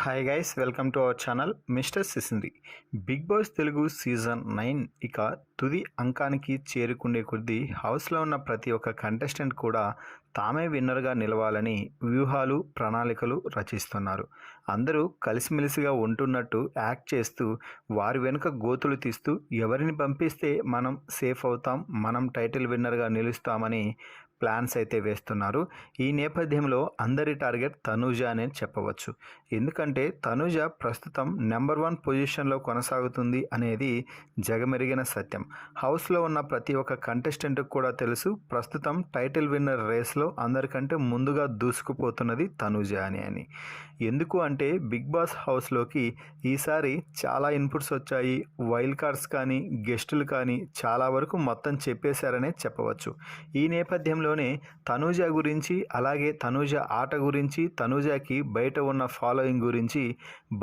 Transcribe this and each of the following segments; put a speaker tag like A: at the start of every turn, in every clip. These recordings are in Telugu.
A: Hi guys, welcome to our channel mister Sisindri. Bigg Boss Telugu season 9 ఇక తుది అంకానికి చేరుకునే కొద్దీ హౌస్లో ఉన్న ప్రతి ఒక్క కంటెస్టెంట్ కూడా తామే విన్నర్గా నిలవాలని వ్యూహాలు ప్రణాళికలు రచిస్తున్నారు. అందరూ కలిసిమెలిసిగా ఉంటున్నట్టు యాక్ట్ చేస్తూ వారి వెనుక గోతులు తీస్తూ ఎవరిని పంపిస్తే మనం సేఫ్ అవుతాం, మనం టైటిల్ విన్నర్గా నిలుస్తామని ప్లాన్స్ అయితే వేస్తున్నారు. ఈ నేపథ్యంలో అందరి టార్గెట్ తనూజ అనే చెప్పవచ్చు. ఎందుకంటే తనూజ ప్రస్తుతం నెంబర్ 1 పొజిషన్లో కొనసాగుతుంది అనేది జగమెరిగిన సత్యం. హౌస్లో ఉన్న ప్రతి ఒక్క కంటెస్టెంట్కి కూడా తెలుసు, ప్రస్తుతం టైటిల్ విన్నర్ రేస్లో అందరికంటే ముందుగా దూసుకుపోతున్నది తనూజ అని. ఎందుకు అంటే బిగ్ బాస్ హౌస్లోకి ఈసారి చాలా ఇన్పుట్స్ వచ్చాయి. వైల్డ్ కార్డ్స్ కానీ గెస్టులు కానీ చాలా వరకు మొత్తం చెప్పేశారనే చెప్పవచ్చు. ఈ నేపథ్యంలోనే తనూజ గురించి, అలాగే తనూజ ఆట గురించి, తనూజకి బయట ఉన్న ఫాలోయింగ్ గురించి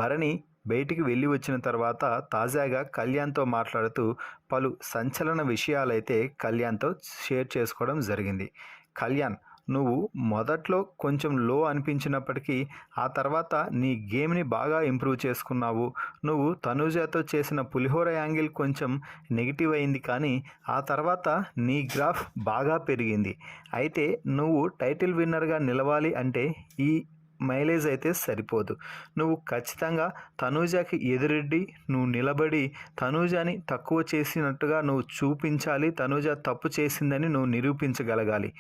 A: భరణి బయటికి వెళ్ళి వచ్చిన తర్వాత తాజాగా కళ్యాణ్తో మాట్లాడుతూ పలు సంచలన విషయాలైతే కళ్యాణ్తో షేర్ చేసుకోవడం జరిగింది. కళ్యాణ్, నువ్వు మొదట్లో కొంచెం లో అనిపించినప్పటికీ ఆ తర్వాత నీ గేమ్ని బాగా ఇంప్రూవ్ చేసుకున్నావు. నువ్వు తనూజతో చేసిన పులిహోర యాంగిల్ కొంచెం నెగిటివ్ అయింది, కానీ ఆ తర్వాత నీ గ్రాఫ్ బాగా పెరిగింది. అయితే నువ్వు టైటిల్ విన్నర్గా నిలవాలి అంటే ఈ మైలేజ్ అయితే సరిపోదు. నువ్వు ఖచ్చితంగా తనూజకి ఎదురెడ్డి నువ్వు నిలబడి తనూజని తక్కువ చేసినట్టుగా నువ్వు చూపించాలి. తనూజ తప్పు చేసిందని నువ్వు నిరూపించగలగాలి.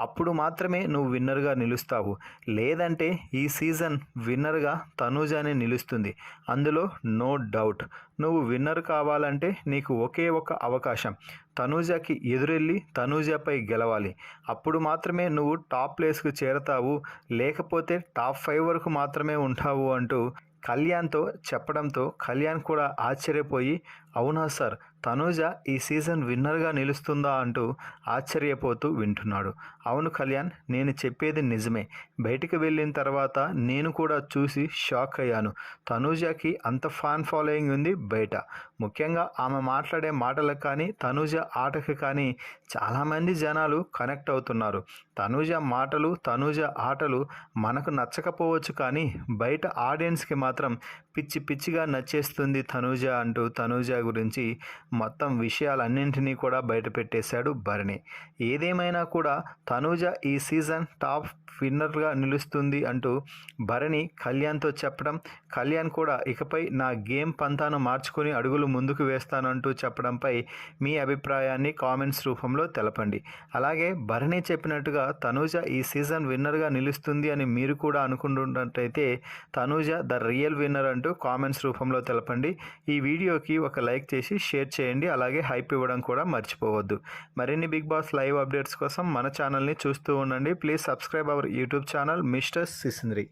A: అప్పుడు మాత్రమే నువ్వు విన్నర్గా నిలుస్తావు. లేదంటే ఈ సీజన్ విన్నర్గా తనూజనే నిలుస్తుంది, అందులో నో డౌట్. నువ్వు విన్నర్ కావాలంటే నీకు ఒకే ఒక అవకాశం, తనూజకి ఎదురెళ్ళి తనూజపై గెలవాలి. అప్పుడు మాత్రమే నువ్వు టాప్ ప్లేస్కు చేరతావు, లేకపోతే టాప్ 5 వరకు మాత్రమే ఉంటావు అంటూ కళ్యాణ్తో చెప్పడంతో కళ్యాణ్ కూడా ఆశ్చర్యపోయి, అవునా సార్, తనూజ ఈ సీజన్ విన్నర్గా నిలుస్తుందా అంటూ ఆశ్చర్యపోతూ వింటున్నాడు. అవును కళ్యాణ్, నేను చెప్పేది నిజమే. బయటికి వెళ్ళిన తర్వాత నేను కూడా చూసి షాక్ అయ్యాను. తనూజకి అంత ఫ్యాన్ ఫాలోయింగ్ ఉంది బయట. ముఖ్యంగా ఆమె మాట్లాడే మాటలకు కానీ తనూజ ఆటకు కానీ చాలామంది జనాలు కనెక్ట్ అవుతున్నారు. తనూజ మాటలు, తనూజ ఆటలు మనకు నచ్చకపోవచ్చు, కానీ బయట ఆడియన్స్కి మాత్రం పిచ్చి పిచ్చిగా నచ్చేస్తుంది తనూజ అంటూ తనూజ గురించి మొత్తం విషయాలన్నింటినీ కూడా బయట పెట్టేశాడు భరణి. ఏదేమైనా కూడా తనూజ ఈ సీజన్ టాప్ విన్నర్గా నిలుస్తుంది అంటూ భరణి కళ్యాణ్తో చెప్పడం, కళ్యాణ్ కూడా ఇకపై నా గేమ్ పంతాను మార్చుకొని అడుగులు ముందుకు వేస్తానంటూ చెప్పడంపై మీ అభిప్రాయాన్ని కామెంట్స్ రూపంలో తెలపండి. అలాగే భరణి చెప్పినట్టుగా తనూజ ఈ సీజన్ విన్నర్గా నిలుస్తుంది అని మీరు కూడా అనుకుంటున్నట్టయితే తనూజ ద రియల్ విన్నర్ అంటూ కామెంట్స్ రూపంలో తెలపండి. ఈ వీడియోకి ఒక లైక్ చేసి షేర్ చేయండి. అలాగే హైప్ ఇవ్వడం కూడా మర్చిపోవద్దు. మరిన్ని బిగ్ బాస్ లైవ్ అప్డేట్స్ కోసం మన ఛానల్ని చూస్తూ ఉండండి. Please subscribe our YouTube channel mister సిసింద్రి.